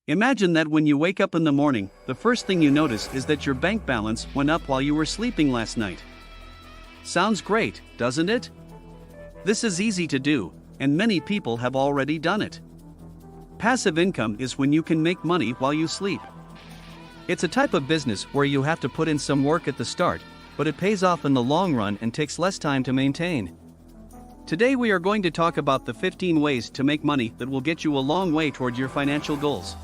Imagine that when you wake up in the morning, the first thing you notice is that your bank balance went up while you were sleeping last night. Sounds great, doesn't it? This is easy to do, and many people have already done it. Passive income is when you can make money while you sleep. It's a type of business where you have to put in some work at the start, but it pays off in the long run and takes less time to maintain. Today we are going to talk about the 15 ways to make money that will get you a long way toward your financial goals.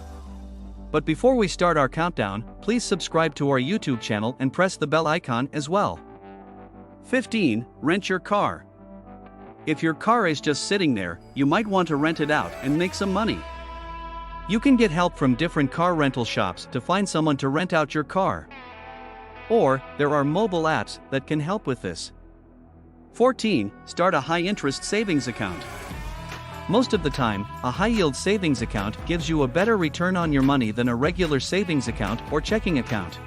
But before we start our countdown, please subscribe to our YouTube channel and press the bell icon as well. 15. Rent your car. If your car is just sitting there, you might want to rent it out and make some money. You can get help from different car rental shops to find someone to rent out your car. Or, there are mobile apps that can help with this. 14. Start a high-interest savings account. Most of the time, a high-yield savings account gives you a better return on your money than a regular savings account or checking account.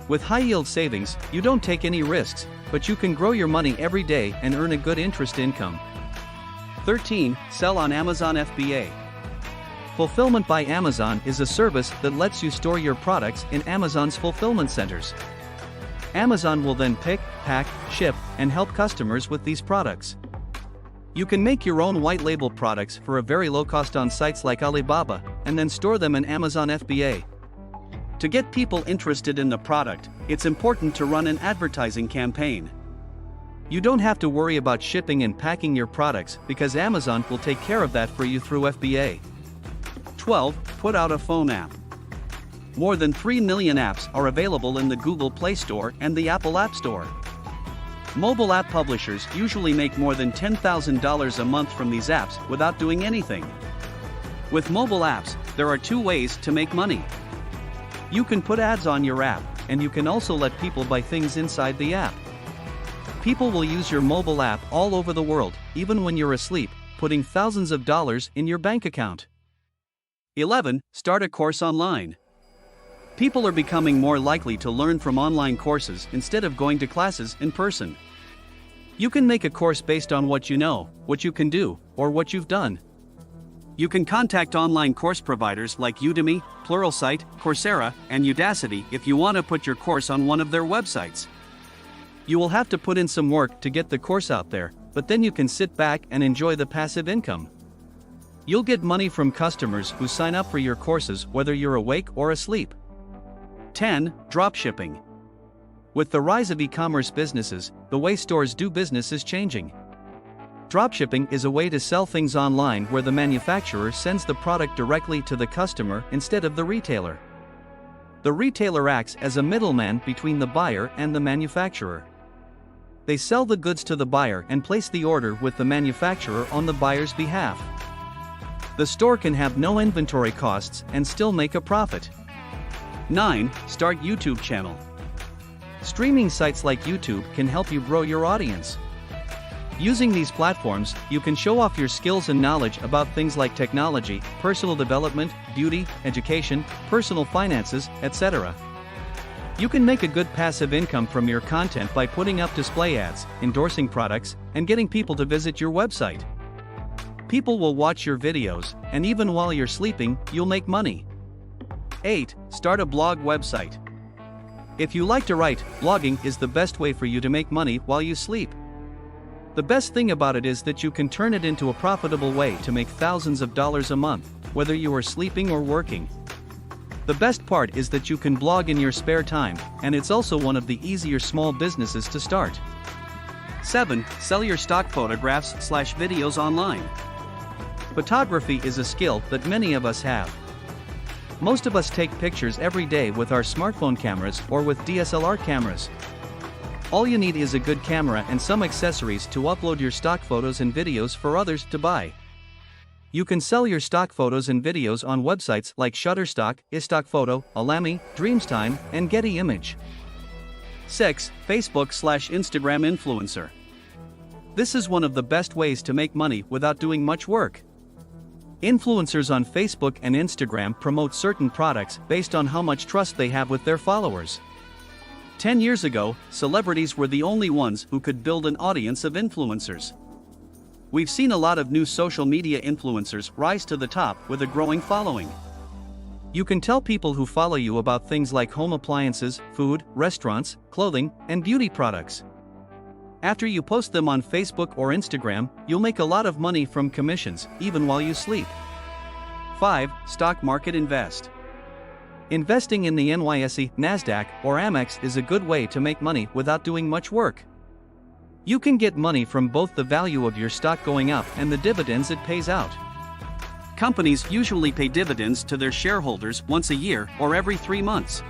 With high-yield savings, you don't take any risks, but you can grow your money every day and earn a good interest income. 13. Sell on Amazon FBA. Fulfillment by Amazon is a service that lets you store your products in Amazon's fulfillment centers. Amazon will then pick, pack, ship, and help customers with these products. You can make your own white label products for a very low cost on sites like Alibaba, and then store them in Amazon FBA. To get people interested in the product, it's important to run an advertising campaign. You don't have to worry about shipping and packing your products because Amazon will take care of that for you through FBA. 12. Put out a phone app. More than 3 million apps are available in the Google Play Store and the Apple App Store. Mobile app publishers usually make more than $10,000 a month from these apps without doing anything. With mobile apps, there are two ways to make money. You can put ads on your app, and you can also let people buy things inside the app. People will use your mobile app all over the world, even when you're asleep, putting thousands of dollars in your bank account. 11. Start a course online. People are becoming more likely to learn from online courses instead of going to classes in person. You can make a course based on what you know, what you can do, or what you've done. You can contact online course providers like Udemy, Pluralsight, Coursera, and Udacity if you want to put your course on one of their websites. You will have to put in some work to get the course out there, but then you can sit back and enjoy the passive income. You'll get money from customers who sign up for your courses whether you're awake or asleep. 10. Dropshipping. With the rise of e-commerce businesses, the way stores do business is changing. Dropshipping is a way to sell things online where the manufacturer sends the product directly to the customer instead of the retailer. The retailer acts as a middleman between the buyer and the manufacturer. They sell the goods to the buyer and place the order with the manufacturer on the buyer's behalf. The store can have no inventory costs and still make a profit. 9. Start YouTube channel. Streaming sites like YouTube can help you grow your audience. Using these platforms, you can show off your skills and knowledge about things like technology, personal development, beauty, education, personal finances, etc. You can make a good passive income from your content by putting up display ads, endorsing products, and getting people to visit your website. People will watch your videos, and even while you're sleeping, you'll make money. 8. Start a blog website. If you like to write, blogging is the best way for you to make money while you sleep. The best thing about it is that you can turn it into a profitable way to make thousands of dollars a month, whether you are sleeping or working. The best part is that you can blog in your spare time, and it's also one of the easier small businesses to start. 7. Sell your stock photographs/videos online. Photography is a skill that many of us have. Most of us take pictures every day with our smartphone cameras or with DSLR cameras. All you need is a good camera and some accessories to upload your stock photos and videos for others to buy. You can sell your stock photos and videos on websites like Shutterstock, iStockPhoto, Alamy, Dreamstime, and Getty Image. 6. Facebook/Instagram influencer. This is one of the best ways to make money without doing much work. Influencers on Facebook and Instagram promote certain products based on how much trust they have with their followers. 10 years ago, celebrities were the only ones who could build an audience of influencers. We've seen a lot of new social media influencers rise to the top with a growing following. You can tell people who follow you about things like home appliances, food, restaurants, clothing, and beauty products. After you post them on Facebook or Instagram, you'll make a lot of money from commissions, even while you sleep. 5. Stock market invest. Investing in the NYSE, NASDAQ, or Amex is a good way to make money without doing much work. You can get money from both the value of your stock going up and the dividends it pays out. Companies usually pay dividends to their shareholders once a year or every 3 months.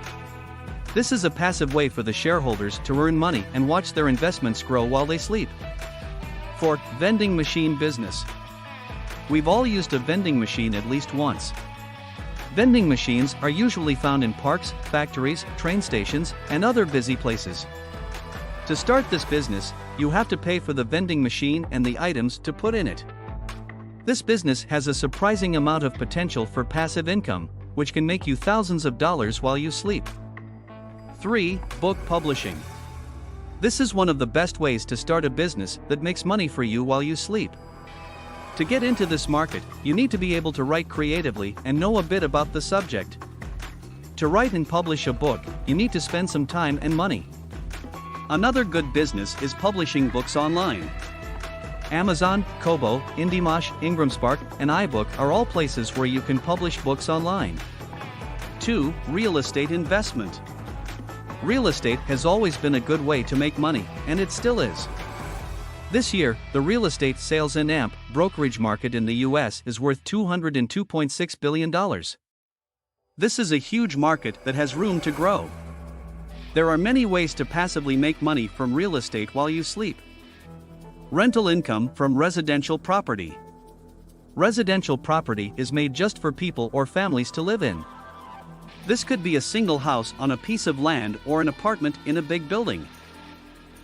This is a passive way for the shareholders to earn money and watch their investments grow while they sleep. 4. Vending machine business. We've all used a vending machine at least once. Vending machines are usually found in parks, factories, train stations, and other busy places. To start this business, you have to pay for the vending machine and the items to put in it. This business has a surprising amount of potential for passive income, which can make you thousands of dollars while you sleep. 3. Book publishing. This is one of the best ways to start a business that makes money for you while you sleep. To get into this market, you need to be able to write creatively and know a bit about the subject. To write and publish a book, you need to spend some time and money. Another good business is publishing books online. Amazon, Kobo, IndieMosh, IngramSpark, and iBook are all places where you can publish books online. 2. Real estate investment. Real estate has always been a good way to make money, and it still is. This year, the real estate sales and AMP brokerage market in the US is worth $202.6 billion. This is a huge market that has room to grow. There are many ways to passively make money from real estate while you sleep. Rental income from residential property. Residential property is made just for people or families to live in. This could be a single house on a piece of land or an apartment in a big building.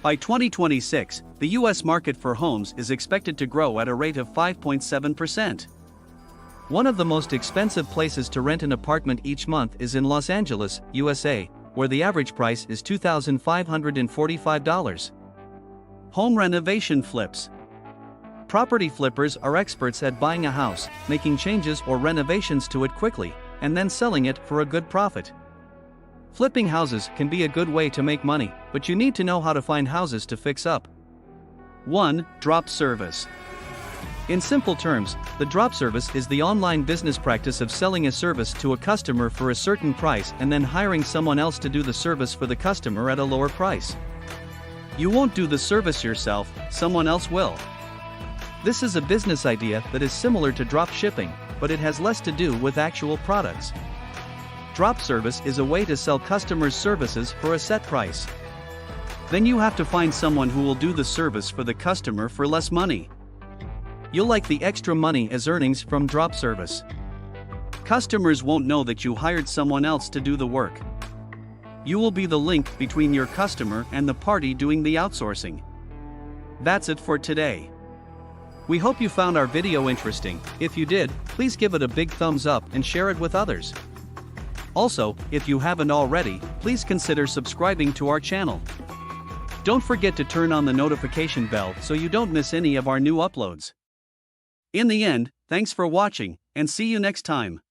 By 2026, the U.S. market for homes is expected to grow at a rate of 5.7%. One of the most expensive places to rent an apartment each month is in Los Angeles, USA, where the average price is $2,545. Home renovation flips. Property flippers are experts at buying a house, making changes or renovations to it quickly, and then selling it for a good profit. Flipping houses can be a good way to make money, but you need to know how to find houses to fix up. 1. Drop service. In simple terms, the drop service is the online business practice of selling a service to a customer for a certain price and then hiring someone else to do the service for the customer at a lower price. You won't do the service yourself, someone else will. This is a business idea that is similar to drop shipping, but it has less to do with actual products. Drop service is a way to sell customers services for a set price. Then you have to find someone who will do the service for the customer for less money. You'll like the extra money as earnings from drop service. Customers won't know that you hired someone else to do the work. You will be the link between your customer and the party doing the outsourcing. That's it for today. We hope you found our video interesting. If you did, please give it a big thumbs up and share it with others. Also, if you haven't already, please consider subscribing to our channel. Don't forget to turn on the notification bell so you don't miss any of our new uploads. In the end, thanks for watching, and see you next time.